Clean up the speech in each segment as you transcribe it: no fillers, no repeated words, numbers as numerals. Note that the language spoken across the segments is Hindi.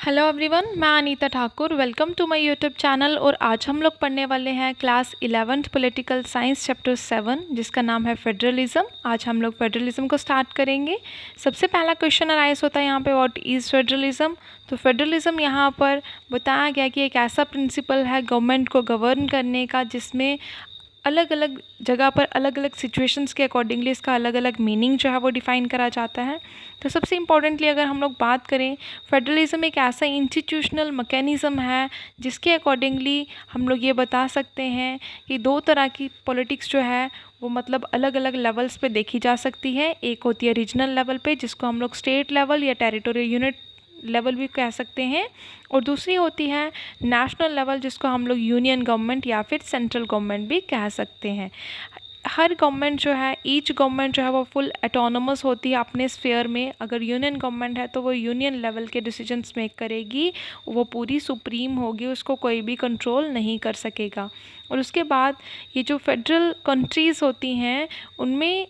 हेलो एवरीवन, मैं Anita Thakur. Welcome to my YouTube channel. और आज हम लोग पढ़ने वाले हैं class 11th political science chapter 7 जिसका नाम है फेडरलिज्म। आज हम लोग फेडरलिज्म को स्टार्ट करेंगे। सबसे पहला क्वेश्चन अराइज होता है यहाँ पे, व्हाट इज़ फेडरलिज्म। तो फेडरलिज्म यहाँ पर बताया गया कि एक ऐसा प्रिंसिपल है गवर्नमेंट को गवर्न करने का जिसमें अलग अलग जगह पर अलग अलग सिचुएशंस के अकॉर्डिंगली इसका अलग अलग मीनिंग जो है वो डिफ़ाइन करा जाता है। तो सबसे इम्पॉर्टेंटली अगर हम लोग बात करें, फेडरलिज्म एक ऐसा इंस्टीट्यूशनल मैकेनिज़्म है जिसके अकॉर्डिंगली हम लोग ये बता सकते हैं कि दो तरह की पॉलिटिक्स जो है वो मतलब अलग अलग लेवल्स पे देखी जा सकती है। एक होती है रीजनल लेवल पे जिसको हम लोग स्टेट लेवल या टेरिटोरियल यूनिट लेवल भी कह सकते हैं, और दूसरी होती है नेशनल लेवल जिसको हम लोग यूनियन गवर्नमेंट या फिर सेंट्रल गवर्नमेंट भी कह सकते हैं। हर गवर्नमेंट जो है, ईच गवर्नमेंट जो है वो फुल एटोनमस होती है अपने स्फेयर में। अगर यूनियन गवर्नमेंट है तो वो यूनियन लेवल के डिसीजंस मेक करेगी, वो पूरी सुप्रीम होगी, उसको कोई भी कंट्रोल नहीं कर सकेगा। और उसके बाद ये जो फेडरल कंट्रीज़ होती हैं उनमें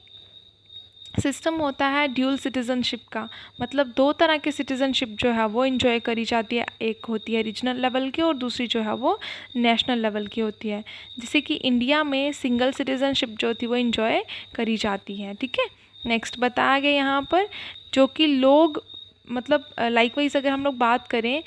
सिस्टम होता है ड्यूल सिटीज़नशिप का, मतलब दो तरह की सिटीज़नशिप जो है वो इंजॉय करी जाती है। एक होती है रीजनल लेवल की और दूसरी जो है वो नेशनल लेवल की होती है। जैसे कि इंडिया में सिंगल सिटीज़नशिप जो थी वो इंजॉय करी जाती है। ठीक है, नेक्स्ट बताया गया यहाँ पर जो कि लोग मतलब लाइकवाइज अगर हम लोग बात करें,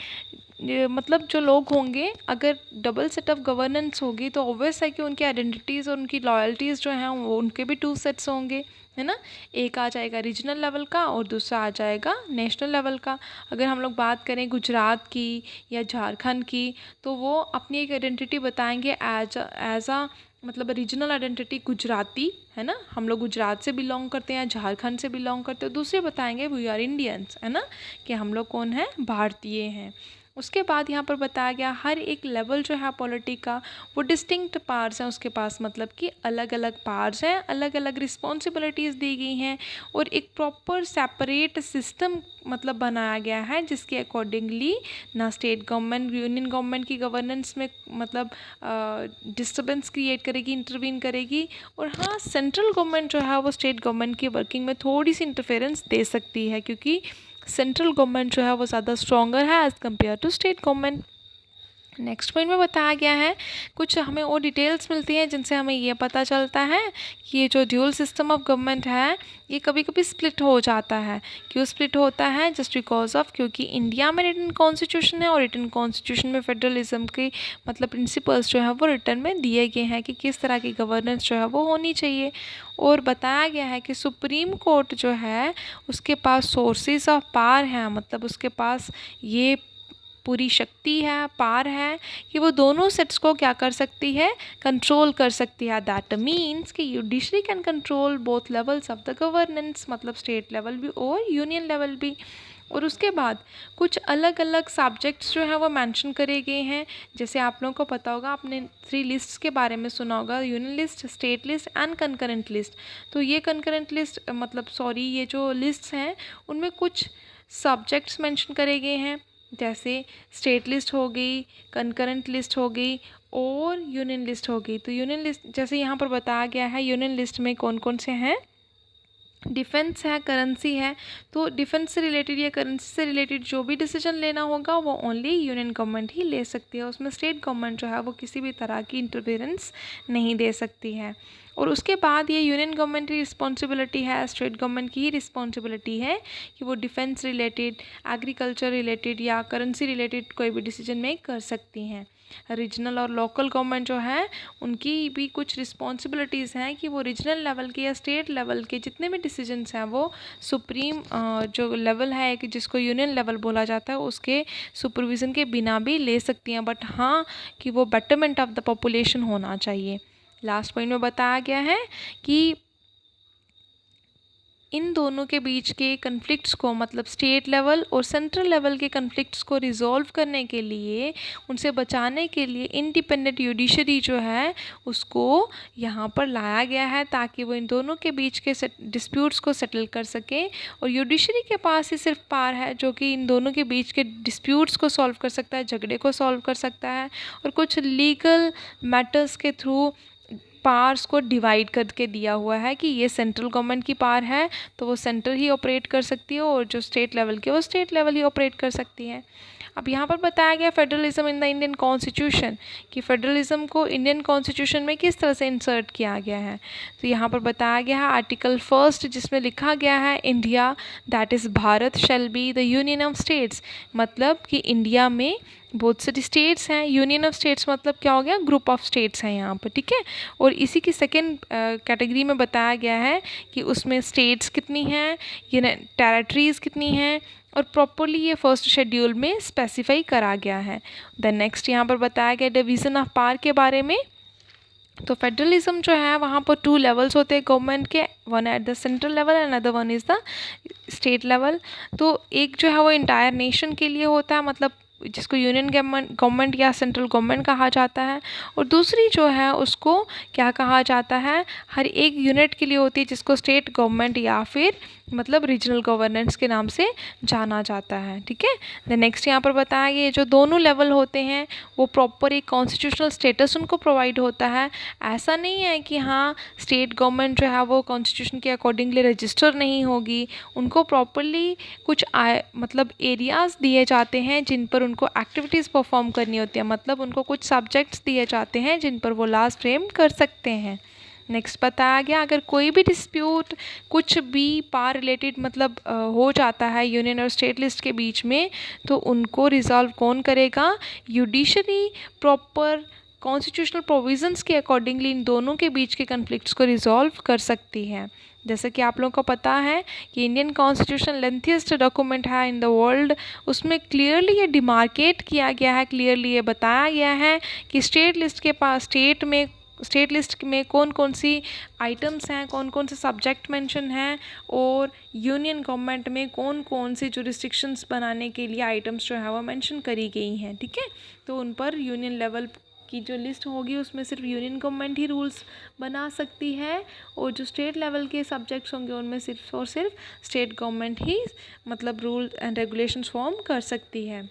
मतलब जो लोग होंगे, अगर डबल सेट ऑफ गवर्नेंस होगी तो ऑब्वियस है कि उनकी आइडेंटिटीज़ और उनकी लॉयल्टीज़ जो हैं वो उनके भी टू सेट्स होंगे, है ना। एक आ जाएगा रीजनल लेवल का और दूसरा आ जाएगा नेशनल लेवल का। अगर हम लोग बात करें गुजरात की या झारखंड की तो वो अपनी एक आइडेंटिटी बताएंगे एज आ मतलब रीजनल आइडेंटिटी गुजराती, है ना, हम लोग गुजरात से बिलोंग करते हैं, झारखंड से बिलोंग करते हैं। दूसरे बताएंगे वी आर इंडियंस, है ना, कि हम लोग कौन है, भारतीय हैं। उसके बाद यहाँ पर बताया गया हर एक लेवल जो है पॉलिटिक का वो डिस्टिंक्ट पार्ट्स हैं उसके पास, मतलब कि अलग अलग पार्ट्स हैं, अलग अलग रिस्पॉन्सिबिलिटीज़ दी गई हैं और एक प्रॉपर सेपरेट सिस्टम मतलब बनाया गया है जिसके अकॉर्डिंगली ना स्टेट गवर्नमेंट यूनियन गवर्नमेंट की गवर्नेंस में मतलब डिस्टर्बेंस क्रिएट करेगी, इंटरवीन करेगी। और हाँ, सेंट्रल गवर्नमेंट जो है वो स्टेट गवर्नमेंट की वर्किंग में थोड़ी सी इंटरफेरेंस दे सकती है क्योंकि सेंट्रल गवर्नमेंट जो है वो ज़्यादा स्ट्रॉन्गर है as compared to state government. Next point में बताया गया है, कुछ हमें और डिटेल्स मिलती हैं जिनसे हमें ये पता चलता है कि ये जो ड्यूल सिस्टम ऑफ गवर्नमेंट है ये कभी कभी स्प्लिट हो जाता है। क्यों स्प्लिट होता है? जस्ट बिकॉज ऑफ क्योंकि इंडिया में रिटन कॉन्स्टिट्यूशन है और रिटन कॉन्स्टिट्यूशन में फेडरलिज्म के मतलब प्रिंसिपल्स जो है वो रिटर्न में दिए गए हैं कि किस तरह की गवर्नेंस जो है वो होनी चाहिए। और बताया गया है कि सुप्रीम कोर्ट जो है उसके पास सोर्सेज ऑफ पावर हैं, मतलब उसके पास ये पूरी शक्ति है, पार है कि वो दोनों सेट्स को क्या कर सकती है, कंट्रोल कर सकती है। दैट मीन्स कि judiciary can control both levels of the governance, मतलब स्टेट लेवल भी और यूनियन लेवल भी। और उसके बाद कुछ अलग अलग सब्जेक्ट्स जो है वो मेंशन करे गए हैं। जैसे आप लोगों को पता होगा, आपने 3 लिस्ट्स के बारे में सुना होगा, union list, state list and concurrent list. तो ये कंकरेंट लिस्ट मतलब ये जो लिस्ट्स हैं उनमें कुछ सब्जेक्ट्स मेंशन करे गए हैं, जैसे स्टेट लिस्ट हो गई, कंकरेंट लिस्ट हो गई और यूनियन लिस्ट हो गई। तो यूनियन लिस्ट जैसे यहाँ पर बताया गया है, यूनियन लिस्ट में कौन कौन से हैं, डिफेंस है, करेंसी है। तो डिफेंस से रिलेटेड या करेंसी से रिलेटेड जो भी डिसीजन लेना होगा वो ओनली यूनियन गवर्नमेंट ही ले सकती है, उसमें स्टेट गवर्नमेंट जो है वो किसी भी तरह की इंटरफेरेंस नहीं दे सकती है। और उसके बाद ये यूनियन गवर्नमेंट की रिस्पॉन्सिबिलिटी है, स्टेट गवर्नमेंट की ही रिस्पॉन्सिबिलिटी है कि वो डिफेंस रिलेटेड, एग्रीकल्चर रिलेटेड या करेंसी रिलेटेड कोई भी डिसीजन मेक कर सकती हैं। रीजनल और लोकल गवर्नमेंट जो है उनकी भी कुछ रिस्पॉन्सिबिलिटीज़ हैं कि वो रीजनल लेवल के या स्टेट लेवल के जितने भी डिसीजंस हैं वो सुप्रीम जो लेवल है कि जिसको यूनियन लेवल बोला जाता है उसके सुपरविज़न के बिना भी ले सकती हैं, बट हाँ कि वो बेटरमेंट ऑफ द पॉपुलेशन होना चाहिए। लास्ट पॉइंट में बताया गया है कि इन दोनों के बीच के कन्फ्लिक्ट्स को, मतलब स्टेट लेवल और सेंट्रल लेवल के कन्फ्लिक्ट्स को रिजॉल्व करने के लिए, उनसे बचाने के लिए इंडिपेंडेंट जुडिशरी जो है उसको यहाँ पर लाया गया है ताकि वो इन दोनों के बीच के डिस्प्यूट्स को सेटल कर सके। और जुडिशरी के पास ही सिर्फ पावर है जो कि इन दोनों के बीच के डिस्प्यूट्स को सॉल्व कर सकता है, झगड़े को सॉल्व कर सकता है और कुछ लीगल मैटर्स के थ्रू पावर्स को डिवाइड करके दिया हुआ है कि ये सेंट्रल गवर्नमेंट की पावर है तो वो सेंटर ही ऑपरेट कर सकती है, और जो स्टेट लेवल की वो स्टेट लेवल ही ऑपरेट कर सकती है। अब यहाँ पर बताया गया federalism in the Indian constitution, कि फेडरलिज्म को इंडियन कॉन्स्टिट्यूशन में किस तरह से इंसर्ट किया गया है। तो यहाँ पर बताया गया है आर्टिकल 1 जिसमें लिखा गया है India that is Bharat shall be the union of states, मतलब कि इंडिया में बहुत सारी स्टेट्स हैं। यूनियन ऑफ स्टेट्स मतलब क्या हो गया, ग्रुप ऑफ स्टेट्स हैं यहाँ पर, ठीक है। और इसी की सेकेंड कैटेगरी में बताया गया है कि उसमें स्टेट्स कितनी हैं, ये टेरिटरीज़ कितनी हैं, और प्रॉपरली ये फर्स्ट शेड्यूल में स्पेसिफाई करा गया है। देन नेक्स्ट यहाँ पर बताया गया डिवीज़न ऑफ पावर के बारे में। तो फेडरलिज्म जो है वहाँ पर 2 लेवल्स होते हैं गवर्नमेंट के, one at the central level and other one is the state level. तो एक जो है वो इंटायर नेशन के लिए होता है, मतलब जिसको यूनियन गवर्नमेंट या सेंट्रल गवर्नमेंट कहा जाता है, और दूसरी जो है उसको क्या कहा जाता है, हर एक यूनिट के लिए होती है जिसको स्टेट गवर्नमेंट या फिर मतलब रीजनल गवर्नेंस के नाम से जाना जाता है, ठीक है। द नेक्स्ट यहाँ पर बताया गया जो दोनों लेवल होते हैं वो प्रॉपर एक कॉन्स्टिट्यूशनल स्टेटस उनको प्रोवाइड होता है। ऐसा नहीं है कि हाँ स्टेट गवर्नमेंट जो है वो कॉन्स्टिट्यूशन के अकॉर्डिंगली रजिस्टर नहीं होगी, उनको प्रॉपरली कुछ मतलब एरियाज़ दिए जाते हैं जिन पर उनको एक्टिविटीज़ परफॉर्म करनी होती है, मतलब उनको कुछ सब्जेक्ट्स दिए जाते हैं जिन पर वो लॉज फ्रेम कर सकते हैं। नेक्स्ट बताया गया अगर कोई भी डिस्प्यूट कुछ भी पावर रिलेटेड मतलब हो जाता है यूनियन और स्टेट लिस्ट के बीच में, तो उनको रिजॉल्व कौन करेगा, जुडिशरी प्रॉपर कॉन्स्टिट्यूशनल प्रोविजंस के अकॉर्डिंगली इन दोनों के बीच के कन्फ्लिक्ट्स को रिजॉल्व कर सकती है। जैसे कि आप लोगों को पता है कि इंडियन कॉन्स्टिट्यूशन लेंथीस्ट डॉक्यूमेंट है इन द वर्ल्ड, उसमें क्लियरली ये डिमार्केट किया गया है, क्लियरली ये बताया गया है कि स्टेट लिस्ट के पास स्टेट लिस्ट में कौन कौन सी आइटम्स हैं, कौन कौन से सब्जेक्ट मेंशन हैं, और यूनियन गवर्नमेंट में कौन कौन सी जुरिस्डिक्शंस बनाने के लिए आइटम्स जो है वो मेंशन करी गई हैं, ठीक है। तो उन पर यूनियन लेवल की जो लिस्ट होगी उसमें सिर्फ यूनियन गवर्नमेंट ही रूल्स बना सकती है, और जो स्टेट लेवल के सब्जेक्ट्स होंगे उनमें सिर्फ और सिर्फ स्टेट गवर्नमेंट ही मतलब रूल एंड रेगुलेशंस फॉर्म कर सकती है।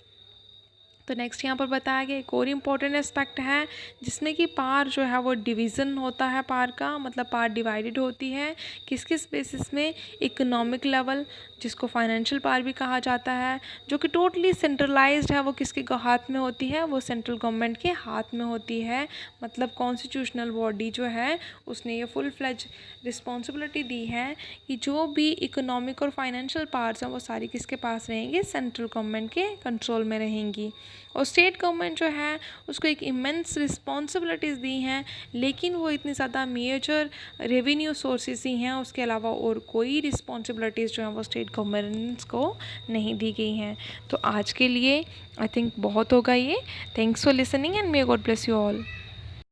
तो नेक्स्ट यहाँ पर बताया गया एक और इम्पॉर्टेंट एस्पेक्ट है जिसमें कि पावर जो है वो डिवीज़न होता है पावर का, मतलब पावर डिवाइडेड होती है किस किस बेसिस में, इकोनॉमिक लेवल जिसको फाइनेंशियल पावर भी कहा जाता है, जो कि टोटली सेंट्रलाइज्ड है, वो किसके हाथ में होती है, वो सेंट्रल गवर्नमेंट के हाथ में होती है। मतलब कॉन्स्टिट्यूशनल बॉडी जो है उसने ये फुल फ्लेज रिस्पॉन्सिबिलिटी दी है कि जो भी इकोनॉमिक और फाइनेंशियल पावर्स हैं वो सारी किसके पास रहेंगे, सेंट्रल गवर्नमेंट के कंट्रोल में रहेंगी। और स्टेट गवर्नमेंट जो है उसको एक इमेंस रिस्पॉन्सिबिलिटीज़ दी हैं, लेकिन वो इतनी ज़्यादा मेजर रेवेन्यू सोर्सेज ही हैं, उसके अलावा और कोई रिस्पॉन्सिबिलिटीज़ जो हैं वो स्टेट गवर्नमेंट्स को नहीं दी गई हैं। तो आज के लिए आई थिंक बहुत होगा ये। Thanks for listening and may God bless you all.